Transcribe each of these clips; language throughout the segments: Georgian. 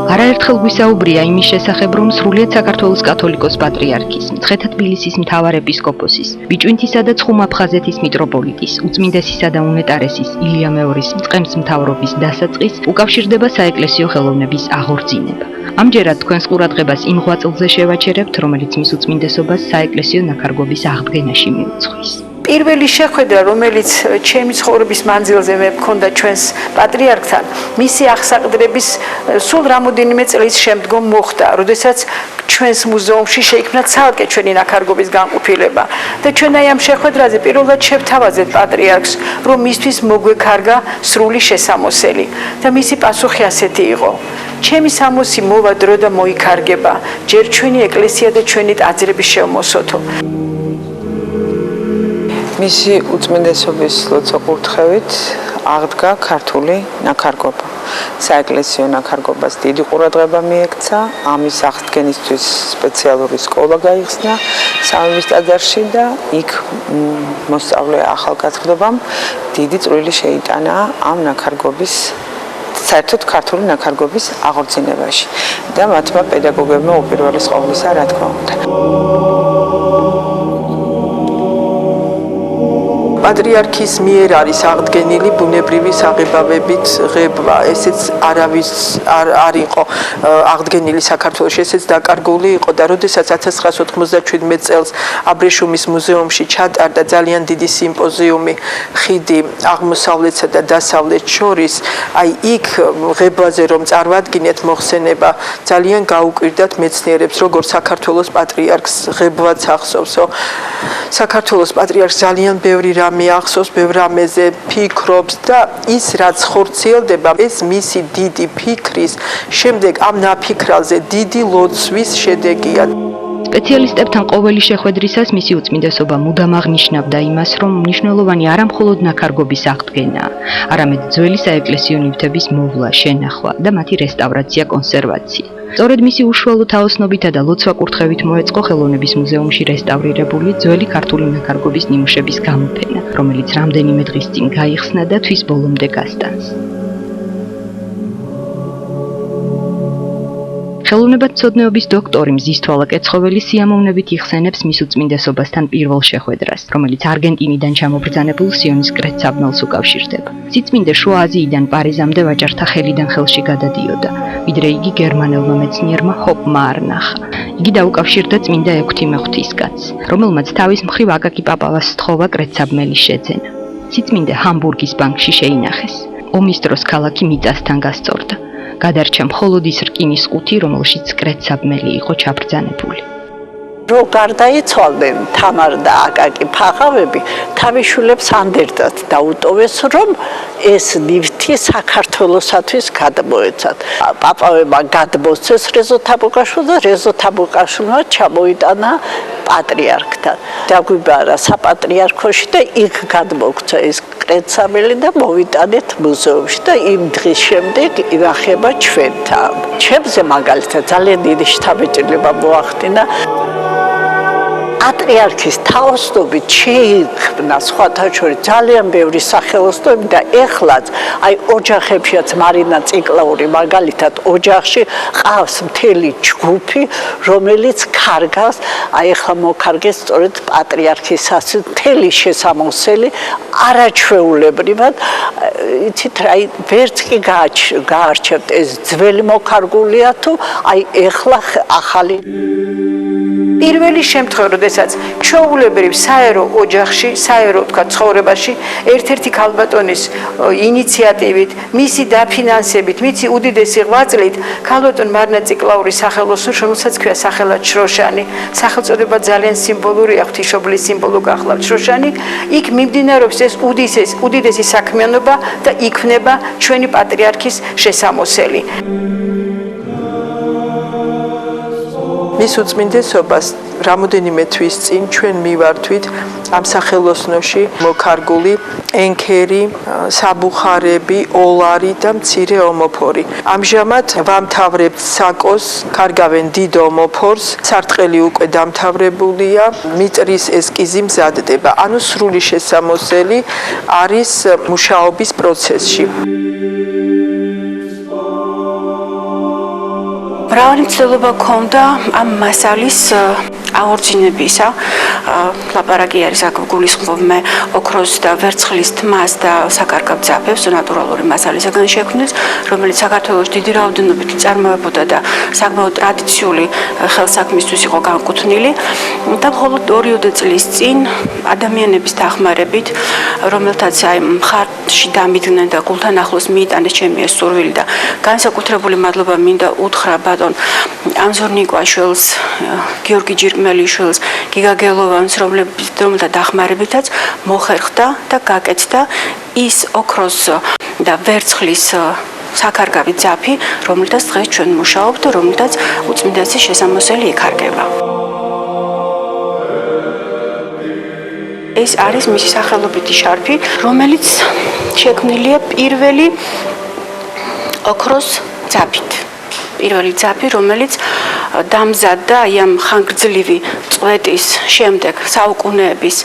არაერთხელ გვისაუბრია იმის შესახებ, რომ სრულიად საქართველოს კათოლიკოს პატრიარქის, მცხეთა თბილისის მთავარ ეპისკოპოსის, ბიჭვინთისა და ცხუმ-აფხაზეთის მიტროპოლიტის, უწმინდესისა და უნეტარესის ილია მეორის მწყემსმთავრობის დასაწყის უკავშირდება საეკლესიო ხელოვნების აღორძინება. ამჯერად თქვენს ყურადღებას იმ ღვაწლზე შევაჩერებთ, რომელიც მის უწმინდესობას საეკლესიო ნაქარგვების აღდგენაში მიუძღვის. პირველი შეხვედრა, რომელიც ჩემი ცხოვრების მანძილზე მე მქონდა ჩვენს პატრიარქთან, მისი აღსაყდრების სულ რამოდენიმე წლის შემდგომ მოხდა, როდესაც ჩვენს მუზეუმში შეიქმნა ცალკე ჩვენი ნაქარგვების განყოფილება და ჩვენ აი ამ შეხვედრაზე პირველად შევთავაზეთ პატრიარქს, რომ მისთვის მოგვექარგა სრული შესამოსელი და მისი პასუხი ასეთი იყო: ჩემი სამოსი მოვა დრო და მოიქარგება, ჯერ ჩვენი ეკლესია და ჩვენი ტაძრები შევმოსოთო. მისი უწმინდესობის ლოცვა-კურთხევით აღდგა ქართული ნაქარგვობა. საეკლესიო ნაქარგვობას დიდი ყურადღება მიექცა, ამის აღდგენისთვის სპეციალური სკოლა გაიხსნა სამების ტაძარში და იქ მოსწავლე ახალგაზრდობამ დიდი წვლილი შეიტანა ამ ნაქარგვობის, საერთოდ ქართული ნაქარგვების აღორძინებაში და მათმა პედაგოგებმა უპირველეს ყოვლისა, რა თქმა უნდა. პატრიარქის მიერ არის აღდგენილი ბუნებრივი საღებავებით ღებვა, ესეც არავის არ იყო აღდგენილი საქართველოში, ესეც დაკარგული იყო და როდესაც 1997 წელს აბრეშუმის მუზეუმში ჩატარდა ძალიან დიდი სიმპოზიუმი ხიდი აღმოსავლეთსა და დასავლეთს შორის, აი იქ ღებვაზე რომ წარვადგინეთ მოხსენება, ძალიან გაუკვირდათ მეცნიერებს, როგორ საქართველოს პატრიარქს ღებვაც ახსოვსო. საქართველოს პატრიარქს ძალიან ბევრი რამე ახსოვს, ბევრ რამეზე ფიქრობს და ის რაც ხორციელდება, ეს მისი დიდი ფიქრის შემდეგ ამ ნაფიქრალზე დიდი ლოცვის შედეგია. სპეციალისტებთან ყოველი შეხვედრისას მისი უწმინდესობა მუდამ აღნიშნავდა იმას, რომ მნიშვნელოვანი არა მხოლოდ ნაქარგვობის აღდგენაა, არამედ ძველი საეკლესიო ნივთების მოვლა, შენახვა და მათი რესტავრაცია, კონსერვაცია. სწორედ მისი უშუალო თაოსნობითა და ლოცვა-კურთხევით მოეწყო ხელოვნების მუზეუმში რესტავრირებული ძველი ქართული ნაქარგვობის ნიმუშების გამოფენა, რომელიც რამდენიმე დღის წინ გაიხსნა და თვის ბოლომდე გასტანს. ხელოვნებათმცოდნეობის დოქტორი მზისთვალა კეცხოველი სიამოვნებით იხსენებს მის უწმინდესობასთან პირველ შეხვედრას, რომელიც არგენტინიდან ჩამობრძანებულ სიონის კრეცაბმელს უკავშირდება. სიწმინდე შუა აზიიდან პარიზამდე ვაჭართა ხელიდან ხელში გადადიოდა, ვიდრე იგი გერმანელმა მეცნიერმა ჰოპმა არ ნახა. იგი დაუკავშირდა წმინდა ექვთიმე ღვთისკაცს, რომელმაც თავის მხრივ აკაკი პაპავას სთხოვა კრეცაბმელის შეძენა. სიწმინდე ჰამბურგის ბანკში შეინახეს. ომის დროს ქალაქი მიწასთან გასწორდა. გადარჩა მხოლოდ ის რკინის ყუთი, რომელშიც კრეცაბმელი იყო ჩაბრძანებული. რო გარდაიცვალდნენ თამარ და აკაკი ფაღავები, თავის შვილებს ანდერდათ დაუტოვეს, რომ ეს ნივთი საქართველოსათვის გადმოეცათ. პაპავებმა გადმოსცეს რეზო თაბუკაშვილს და რეზო თაბუკაშვილმა ჩამოიტანა პატრიარქთან. დაგვიბარა საპატრიარქოში და იქ გადმოგცა ეს კრეცაბმელი და მოვიტანეთ მუზეუმში და იმ დღის შემდეგ ინახება ჩვენთან. ჩემზე მაგალითად ძალიან დიდი შთაბეჭდილება მოახდინა. პატრიარქის თაოსნობით შეიქმნა სხვათა შორის ძალიან ბევრი სახელოსნოები და ეხლაც აი ოჯახებშიც მარინა ციკლაური მაგალითად ოჯახში ყავს მთელი ჯგუფი, რომელიც ქარგავს, აი ეხლა მოკარგეს სწორედ პატრიარქისას მთელი შესამოსელი არაჩვეულებრივად, იცით რა, ვერც კი გაარჩევთ ეს ძველი მოკარგულია თუ აი ეხლა ახალი. პირველი შემთხვევა, როდესაც ჩვეულებრივ საერო ოჯახში, საერო თქვა ცხოვრებაში, ერთ-ერთი ქალბატონის ინიციატივით, მისი დაფინანსებით, მისი უდიდესი ღვაწლით, ქალბატონ მარინა ციკლაურის სახელოსნო, რომელსაც ქვია სახელად შროშანი, სახელწოდება ძალიან სიმბოლურია, ღვთისმშობლის სიმბოლო გახლავთ შროშანი, იქ მიმდინარეობს ეს უდიდესი საქმიანობა და იქმნება ჩვენი პატრიარქის შესამოსელი. მის უწმინდესობას რამოდენიმე თვის წინ ჩვენ მივართვით ამ სახელოსნოში მოკარგული ენქერი, საბუხარები, ოლარი და მცირე ომოფორი. ამჟამად ვამთავრებთ საკოს, კარგავენ დიდ ომოფორს, სარტყელი უკვე დამთავრებულია, მიწრის ესკიზი მზადდება. ანუ სრული შესამოსელი არის მუშაობის პროცესში. მრავალი მცდელობა ქონდა ამ მასალის აორჩინებისა. ლაპარაკი არის აქ გულისხმობ მე ოქროს და ვერცხლის თმას და საკარგავ ძაფებს ნატურალური მასალისაგან შექმნილს, რომელიც საქართველოს დიდი რაოდენობით იწარმოებოდა და საკმაოდ ტრადიციული ხელსაქმისთვის იყო განკუთვნილი. და მხოლოდ 2 წლის წინ ადამიანების დახმარებით, რომელთაც მხარში დამიდგნენ და გულთან ახლოს მიიტანეს ჩემი ეს სურვილი და განსაკუთრებული მადლობა მინდა უთხრა ბატონ ამზორ ნიკვაშვილს, გიორგი ჯირკმელიშვილს, გიგა გელოვანს, რომელთა დახმარებითაც მოხერხდა და გაკეთდა ის ოქროს და ვერცხლის საკარგავი ძაფი, რომელთაც დღეს ჩვენ მუშაობთ და რომელთაც უწმინდესის შესამოსელი იკარგება. ეს არის მისი სახელობითი შარფი, რომელიც შექმნილია პირველი ოქროს ძაფით. პირველი ძაფი, რომელიც დამზადდა ამ ხანგრძლივი წვეტის შემდეგ საუკუნეების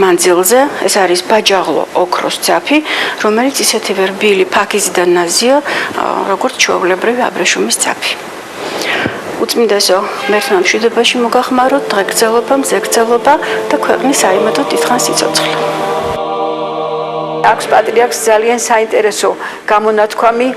მანძილზე. ეს არის ბაჯაღლო ოქროს ძაფი, რომელიც ისეთივე რბილი, ფაქიზი და ნაზია, როგორც ჩვეულებრივი აბრეშუმის ძაფი. უწმინდესო, მერთმა მშვიდობაში მოგახმაროთ, დღეგრძელობა, მზეგრძელობა და ქვეყნის საიმედო დიდხანს სიცოცხლე. აქვს პატრიარქს ძალიან საინტერესო გამონათქვამი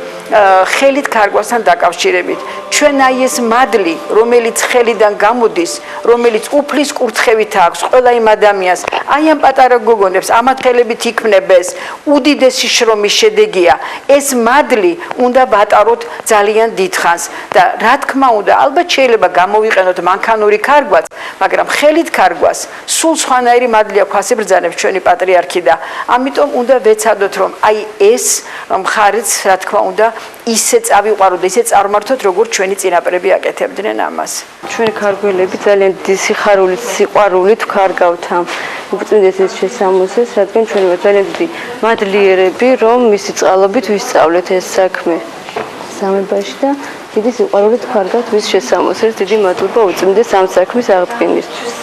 ხელით ქარგვასთან დაკავშირებით. ჩვენ აი ეს მადლი, რომელიც ხელიდან გამოდის, რომელიც უფლის კურთხევით აქვს ყველა იმ ადამიანს, აი ამ პატარა გოგონებს, ამათ ხელებით იქმნებეს, უდიდესი შრომის შედეგია. ეს მადლი უნდა ვატაროთ ძალიან დიდხანს და რა თქმა უნდა, ალბათ შეიძლება გამოვიყენოთ მანქანური ქარგვაც, მაგრამ ხელით ქარგვას სულ სხვანაირი მადლი აქვს ასე ბრძანებს ჩვენი პატრიარქი და ამიტომ უნდა ვეცადოთ რომ აი ეს მხარეც რა თქმა უნდა ისე წავიყვაროთ, ისე წარმართოთ, როგორც ჩვენი წინაპრები აკეთებდნენ ამას. ჩვენი ქარგველები ძალიან დიდი სიხარულით, სიყვარულით ვქარგავთ ამ უწმინდესის შესამოსელს, რადგან ჩვენ ვართ ძალიან დიდი მადლიერები, რომ მისი წყალობით ვისწავლეთ ეს საქმე სამებაში და დიდი სიყვარულით ვქარგავთ მის შესამოსელს. დიდი მადლობა უწმინდეს ამ საქმის აღდგენისთვის.